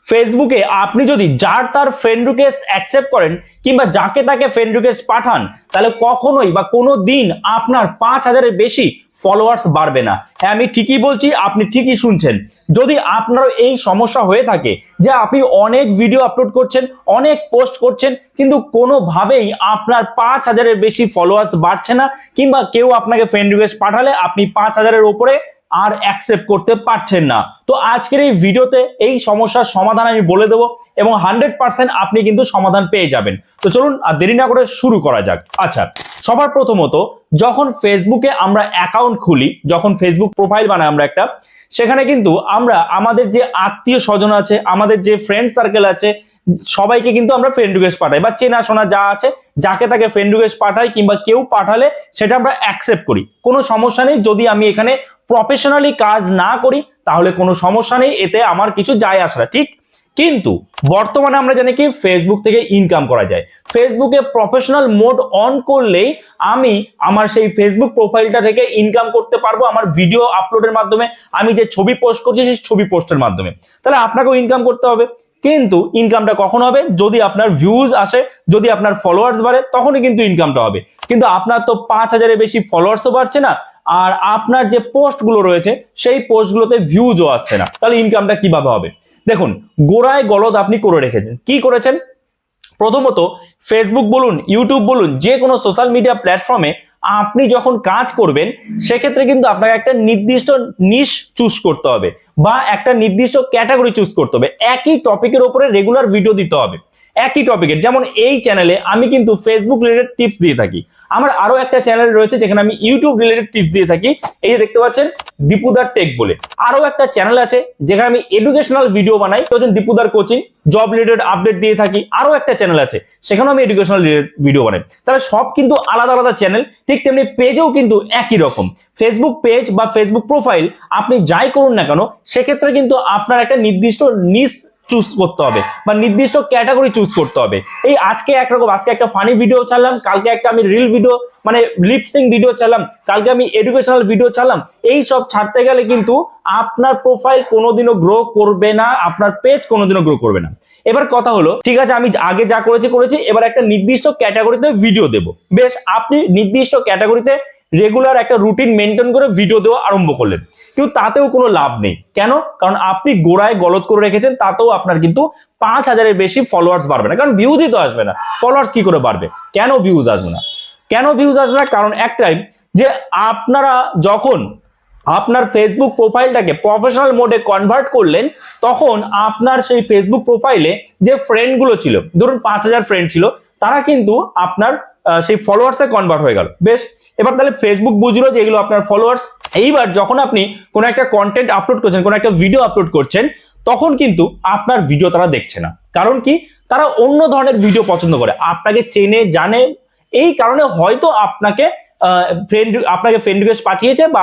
ফেসবুকে আপনি যদি যার তার ফ্রেন্ড রিকোয়েস্ট অ্যাকসেপ্ট করেন কিংবা যাকে তাকে ফ্রেন্ড রিকোয়েস্ট পাঠান, তাহলে কখনোই বা কোনো দিন আপনার 5,000-এর বেশি ফলোয়ার্স বাড়বে না। হ্যাঁ, আমি ঠিকই বলছি, আপনি ঠিকই শুনছেন। যদি আপনারও এই সমস্যা হয়ে থাকে যে আপনি অনেক ভিডিও আপলোড করছেন, অনেক পোস্ট করছেন, কিন্তু কোনোভাবেই আপনার 5,000-এর বেশি ফলোয়ার্স বাড়ছে না, কিংবা কেউ আপনাকে ফ্রেন্ড রিকোয়েস্ট পাঠালে আপনি 5,000-এর উপরে আর অ্যাকসেপ্ট করতে পারছেন না, তো আজকের এই ভিডিওতে এই সমস্যার সমাধান আমি বলে দেবো এবং 100% আপনি কিন্তু সমাধান পেয়ে যাবেন। তো চলুন আর দেরি না করে শুরু করা যাক। আচ্ছা, সবার প্রথমত যখন ফেসবুকে আমরা অ্যাকাউন্ট খুলি, যখন ফেসবুক প্রোফাইল বানাই আমরা একটা, সেখানে কিন্তু আমরা আমাদের যে আত্মীয় স্বজন আছে, আমাদের যে ফ্রেন্ড সার্কেল আছে, সবাইকে কিন্তু আমরা ফ্রেন্ড রিকোয়েস্ট পাঠাই, বা চেনাশোনা যা আছে যাকে তাকে ফ্রেন্ড রিকোয়েস্ট পাঠাই, কিংবা কেউ পাঠালে সেটা আমরা অ্যাকসেপ্ট করি। কোনো সমস্যা নেই, যদি আমি এখানে প্রফেশনালি কাজ না করি তাহলে কোনো সমস্যা নেই, এতে আমার কিছু যায় আসে না, ঠিক। কিন্তু বর্তমানে আমরা জানি কি ফেসবুক থেকে ইনকাম করা যায়। ফেসবুকে প্রফেশনাল মোড অন করলেই আমি আমার সেই ফেসবুক প্রোফাইলটা থেকে ইনকাম করতে পারবো, আমার ভিডিও আপলোডের মাধ্যমে, আমি যে ছবি পোস্ট করছি সেই ছবি পোস্টের মাধ্যমে। তাহলে আপনাকেও ইনকাম করতে হবে, কিন্তু ইনকামটা কখন হবে? যদি আপনার ভিউজ আসে, যদি আপনার ফলোয়ার্স বাড়ে, তখনই কিন্তু ইনকামটা হবে। কিন্তু আপনার তো 5,000-এর বেশি ফলোয়ার্সও বাড়ছে না, আর আপনার যে পোস্টগুলো রয়েছে সেই পোস্টগুলোতে ভিউজও আসছে না, তাহলে ইনকামটা কিভাবে হবে? দেখুন, গোড়ায় গলদ আপনি করে রেখেছেন। কি করেছেন? প্রথমত ফেসবুক বলুন, ইউটিউব বলুন, যে কোনো সোশ্যাল মিডিয়া প্ল্যাটফর্মে আপনি যখন কাজ করবেন, সেক্ষেত্রে কিন্তু আপনাকে একটা নির্দিষ্ট নিশ চুজ করতে হবে, বা একটা নির্দিষ্ট ক্যাটাগরি চুজ করতে হবে। একই টপিকের উপরে রেগুলার ভিডিও দিতে হবে, একই টপিকের। যেমন এই চ্যানেলে আমি কিন্তু ফেসবুক রিলেটেড টিপস দিয়ে থাকি, আমার আরো একটা চ্যানেল রয়েছে যেখানে আমি ইউটিউব রিলেটেড টিপস দিয়ে থাকি, এই যে দেখতে পাচ্ছেন দীপুদার টেক বলে। আরো একটা চ্যানেল আছে যেখানে আমি এডুকেশনাল ভিডিও বানাই, দীপুদার কোচিং, জব রিলেটেড আপডেট দিয়ে থাকি। আরো একটা চ্যানেল আছে সেখানেও আমি এডুকেশনাল রিলেটেড ভিডিও বানাই। তাহলে সব কিন্তু আলাদা আলাদা চ্যানেল, ঠিক তেমনি পেজেও কিন্তু একই রকম। ফেসবুক পেজ বা ফেসবুক প্রোফাইল আপনি যাই করুন না কেন, সেক্ষেত্রে কিন্তু আপনার একটা নির্দিষ্ট নিশ চুজ করতে হবে, বা নির্দিষ্ট ক্যাটাগরি চুজ করতে হবে। এই আজকে একরকম, আজকে একটা ফানি ভিডিও ছাড়লাম, কালকে একটা আমি রিল ভিডিও মানে লিপসিং ভিডিও ছাড়লাম, কালকে আমি এডুকেশনাল ভিডিও ছাড়লাম। এই সব ছাড়তে গেলে কিন্তু আপনার প্রোফাইল কোনোদিনও গ্রো করবে না, আপনার পেজ কোনোদিনও গ্রো করবে না। এবার কথা হলো, ঠিক আছে আমি আগে যা করেছি, এবার একটা নির্দিষ্ট ক্যাটাগরিতে ভিডিও দেব। বেশ, আপনি নির্দিষ্ট ক্যাটাগরিতে রেগুলার একটা রুটিন মেনটেন করে ভিডিও দেওয়া আরম্ভ করলেন, কিন্তু তাতেও কোনো লাভ নেই। কেন? কারণ আপনি গোড়ায় গলদ করে রেখেছেন, তাতেও আপনার কিন্তু 5,000-এর বেশি ফলোয়ার্স বাড়বে না, কারণ ভিউজই তো আসবে না। ফলোয়ার্স কি করে বাড়বে? কেন ভিউজ আসবে না? কারণ একটাই, যে আপনারা যখন আপনার ফেসবুক প্রোফাইলটাকে প্রফেশনাল মোডে কনভার্ট করলেন, তখন আপনার সেই ফেসবুক প্রোফাইলে যে ফ্রেন্ডগুলো ছিল, ধরুন 5,000 ফ্রেন্ড ছিল, তারা কিন্তু আপনার সেই ফলোয়ার্সে কনভার্ট হয়ে গেল। বেশ, এবার তাহলে ফেসবুক বুঝলো যে এগুলো আপনার ফলোয়ার্স। এইবার যখন আপনি কোনো একটা কন্টেন্ট আপলোড করছেন, কোনো একটা ভিডিও আপলোড করছেন, তখন কিন্তু আপনার ভিডিও তারা দেখছে না। কারণ কি? তারা অন্য ধরনের ভিডিও পছন্দ করে, আপনাকে চেনে জানে, এই কারণে হয়তো আপনাকে ফ্রেন্ড রিকোয়েস্ট পাঠিয়েছে, বা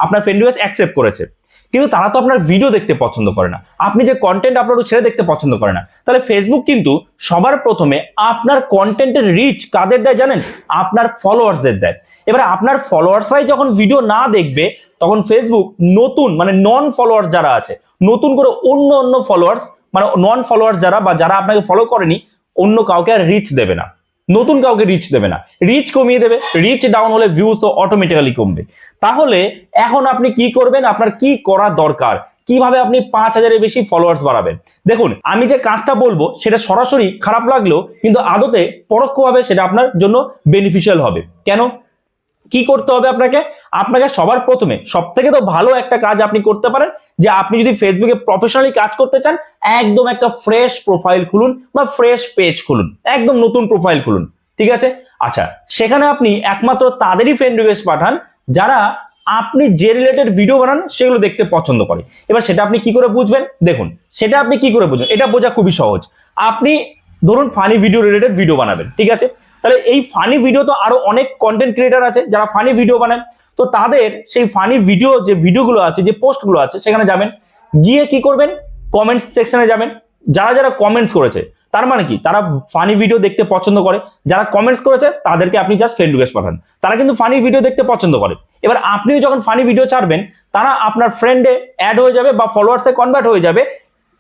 আপনার ফ্রেন্ড রিকোয়েস্ট অ্যাকসেপ্ট করেছে, কিন্তু তারা তো আপনার ভিডিও দেখতে পছন্দ করে না, আপনি যে কন্টেন্ট আপলোড সেটা দেখতে পছন্দ করে না। তাহলে ফেসবুক কিন্তু সবার প্রথমে আপনার কন্টেন্টের রিচ কাদের দেয় জানেন? আপনার ফলোয়ার্সদের দেয়। এবার আপনার ফলোয়ার্সরাই যখন ভিডিও না দেখবে, তখন ফেসবুক নতুন মানে নন ফলোয়ার্স যারা আছে, নতুন করে অন্য ফলোয়ার্স মানে নন ফলোয়ার্স যারা, বা যারা আপনাকে ফলো করেনি, অন্য কাউকে আর রিচ দেবে না, নতুন কাউকে রিচ দেবে না, রিচ কমিয়ে দেবে। রিচ ডাউন হলে ভিউজ তো অটোমেটিক্যালি কমবে। তাহলে এখন আপনি কি করবেন? আপনার কি করা দরকার? কিভাবে আপনি 5,000-এর বেশি ফলোয়ার্স বাড়াবেন? দেখুন, আমি যে কাজটা বলবো সেটা সরাসরি খারাপ লাগলেও কিন্তু আদতে পরোক্ষভাবে সেটা আপনার জন্য বেনিফিশিয়াল হবে। কেন? কি করতে হবে আপনাকে সবার প্রথমে সবথেকে তো ভালো একটা কাজ আপনি করতে পারেন, যে আপনি যদি ফেসবুকে প্রফেশনালি কাজ করতে চান, একদম একটা ফ্রেশ প্রোফাইল খুলুন, বা ফ্রেশ পেজ খুলুন, একদম নতুন প্রোফাইল খুলুন। ঠিক আছে? আচ্ছা, সেখানে আপনি একমাত্র তাদেরই ফ্রেন্ড রিকোয়েস্ট পাঠান যারা আপনি যে রিলেটেড ভিডিও বানান সেগুলো দেখতে পছন্দ করে। এবার সেটা আপনি কি করে বুঝবেন? দেখুন, সেটা আপনি কি করে বুঝবেন? এটা বোঝা খুবই সহজ। আপনি ধরুন ফানি ভিডিও রিলেটেড ভিডিও বানাবেন, ঠিক আছে? তাহলে এই ফানি ভিডিও তো আরো অনেক কন্টেন্ট ক্রিয়েটার আছে যারা ফানি ভিডিও বানান, তো তাদের সেই ফানি ভিডিও যে ভিডিওগুলো আছে, যে পোস্টগুলো আছে, সেখানে যাবেন, গিয়ে কি করবেন? কমেন্টস সেকশনে যাবেন। যারা যারা কমেন্টস করেছে, তার মানে কি তারা ফানি ভিডিও দেখতে পছন্দ করে। যারা কমেন্টস করেছে তাদেরকে আপনি জাস্ট ফ্রেন্ড রিকোয়েস্ট পাঠান, তারা কিন্তু ফানি ভিডিও দেখতে পছন্দ করে। এবার আপনিও যখন ফানি ভিডিও ছাড়বেন, তারা আপনার ফ্রেন্ডে অ্যাড হয়ে যাবে বা ফলোয়ার্সে কনভার্ট হয়ে যাবে,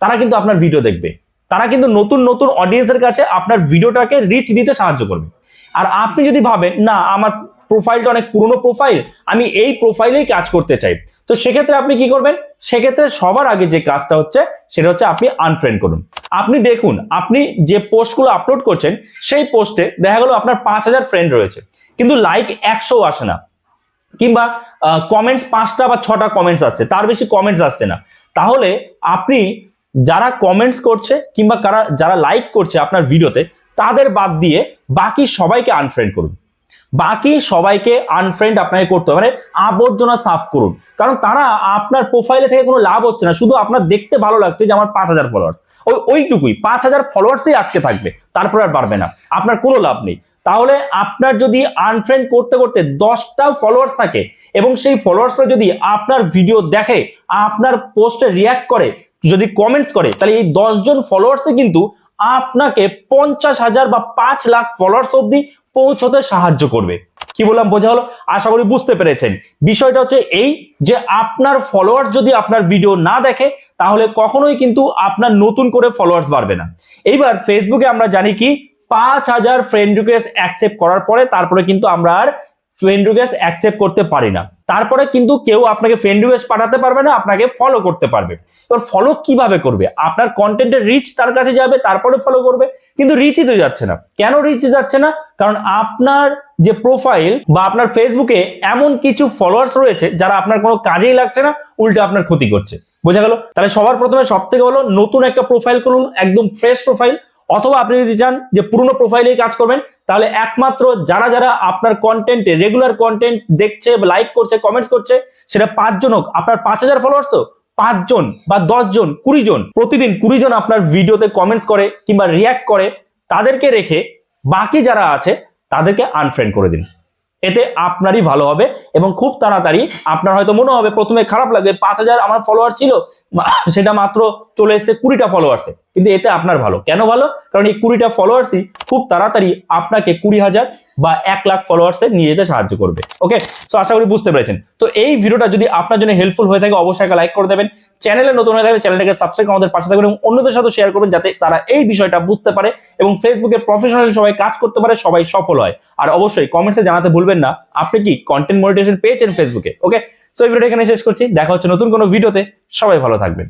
তারা কিন্তু আপনার ভিডিও দেখবে, তারা কিন্তু নতুন নতুন অডিয়েন্সের কাছে আপনার ভিডিওটাকে রিচ দিতে সাহায্য করবে। আর আপনি যদি ভাবেন না আমার প্রোফাইলটা অনেক পুরনো প্রোফাইল, আমি এই প্রোফাইলেই কাজ করতে চাই, তো সেক্ষেত্রে আপনি কি করবেন? সেক্ষেত্রে সবার আগে যে কাজটা হচ্ছে সেটা হচ্ছে আপনি আনফ্রেন্ড করুন। আপনি দেখুন আপনি যে পোস্টগুলো আপলোড করছেন সেই পোস্টে দেখা গেল আপনার 5,000 ফ্রেন্ড রয়েছে, কিন্তু লাইক 100 আসে না, কিংবা কমেন্টস 5টা বা 6টা কমেন্টস আসছে, তার বেশি কমেন্টস আসছে না। তাহলে আপনি যারা কমেন্টস করছে কিংবা যারা লাইক করছে আপনার ভিডিওতে, তাদের বাদ দিয়ে বাকি সবাইকে আনফ্রেন্ড করুন। বাকি সবাইকে আনফ্রেন্ড আপনাকে করতে হবে, মানে আবর্জনা সাফ করুন। কারণ তারা আপনার প্রোফাইলে থেকে কোনো লাভ হচ্ছে না, শুধু আপনার দেখতে ভালো লাগছে যে আমার 5,000 ফলোয়ার্স, ওইটুকুই 5,000 ফলোয়ার্সই আটকে থাকবে, তারপর আর বাড়বে না, আপনার কোনো লাভ নেই। তাহলে আপনার যদি আনফ্রেন্ড করতে করতে 10টা ফলোয়ার্স থাকে এবং সেই ফলোয়ার্সরা যদি আপনার ভিডিও দেখে, আপনার পোস্টে রিয়াক্ট করে, যদি কমেন্টস করে, তাহলে এই 10 জন ফলোয়ার্সে কিন্তু আপনাকে 50,000 বা 5 লাখ ফলোয়ার্স অব্দি পৌঁছতে সাহায্য করবে। কি বললাম বোঝা হলো? আশা করি বুঝতে পেরেছেন। বিষয়টা হচ্ছে এই যে আপনার ফলোয়ার্স যদি আপনার ভিডিও না দেখে, তাহলে কখনোই কিন্তু আপনার নতুন করে ফলোয়ার্স বাড়বে না। এইবার ফেসবুকে আমরা জানি কি 5,000 ফ্রেন্ড রিকোয়েস্ট অ্যাকসেপ্ট করার পরে তারপরে কিন্তু আমরা আর ফ্রেন্ড রিকোয়েস্ট অ্যাকসেপ্ট করতে পারি না। তারপরে কিন্তু কেউ আপনাকে ফ্রেন্ড রিকোয়েস্ট পাঠাতে পারবে না, আপনাকে ফলো করতে পারবে। এবার ফলো কিভাবে করবে? আপনার কন্টেন্টের রিচ তার কাছে যাবে, তারপরে ফলো করবে, কিন্তু রিচই তো যাচ্ছে না। কেন রিচ যাচ্ছে না? কারণ আপনার যে প্রোফাইল বা আপনার ফেসবুকে এমন কিছু ফলোয়ার্স রয়েছে যারা আপনার কোনো কাজেই লাগছে না, উল্টে আপনার ক্ষতি করছে। বোঝা গেল? তাহলে সবার প্রথমে সব থেকে হলো নতুন একটা প্রোফাইল করুন, একদম ফ্রেশ প্রোফাইল। অথবা আপনি যদি চান যে পুরনো প্রোফাইলেই কাজ করবেন, তাহলে একমাত্র যারা যারা আপনার কন্টেন্টে রেগুলার কন্টেন্ট দেখছে, লাইক করছে, কমেন্টস করছে, সেটা 5 জন হোক। আপনার 5,000 ফলোয়ার্স তো 5 জন বা 10 জন, 20 জন, প্রতিদিন 20 জন আপনার ভিডিওতে কমেন্টস করে কিংবা রিয়াক্ট করে, তাদেরকে রেখে বাকি যারা আছে তাদেরকে আনফ্রেন্ড করে দিন। এতে আপনারই ভালো হবে এবং খুব তাড়াতাড়ি আপনার হয়তো মনে হবে প্রথমে খারাপ লাগবে, 5,000 আমার ফলোয়ার ছিল, সেটা মাত্র চলে এসেছে 20টা ফলোয়ার্সে, কিন্তু এতে আপনার ভালো। কেন ভালো? কারণ এই 20টা ফলোয়ার্সই খুব তাড়াতাড়ি আপনাকে 20,000 বা 1 লাখ ফলোয়ার্সে নিয়ে যেতে সাহায্য করবে। ওকে, সো আশা করি বুঝতে পেরেছেন। তো এই ভিডিওটা যদি আপনার জন্য হেল্পফুল হয়ে থাকে, অবশ্যই একটা লাইক করে দেবেন। চ্যানেলে নতুন হয়ে থাকলে চ্যানেলটাকে সাবস্ক্রাইব করে আমাদের পাশে থাকবেন এবং অন্যদের সাথে শেয়ার করবেন, যাতে তারা এই বিষয়টা বুঝতে পারে এবং ফেসবুকে প্রফেশনালি সবাই কাজ করতে পারে, সবাই সফল হয়। আর অবশ্যই কমেন্টসে জানাতে ভুলবেন না আপনি কি কন্টেন্ট মনিটাইজেশন পেয়েছেন ফেসবুকে। ওকে, সো এই ভিডিওটা এখানে শেষ করছি, দেখা হচ্ছে নতুন কোনো ভিডিওতে। সবাই ভালো থাকবেন।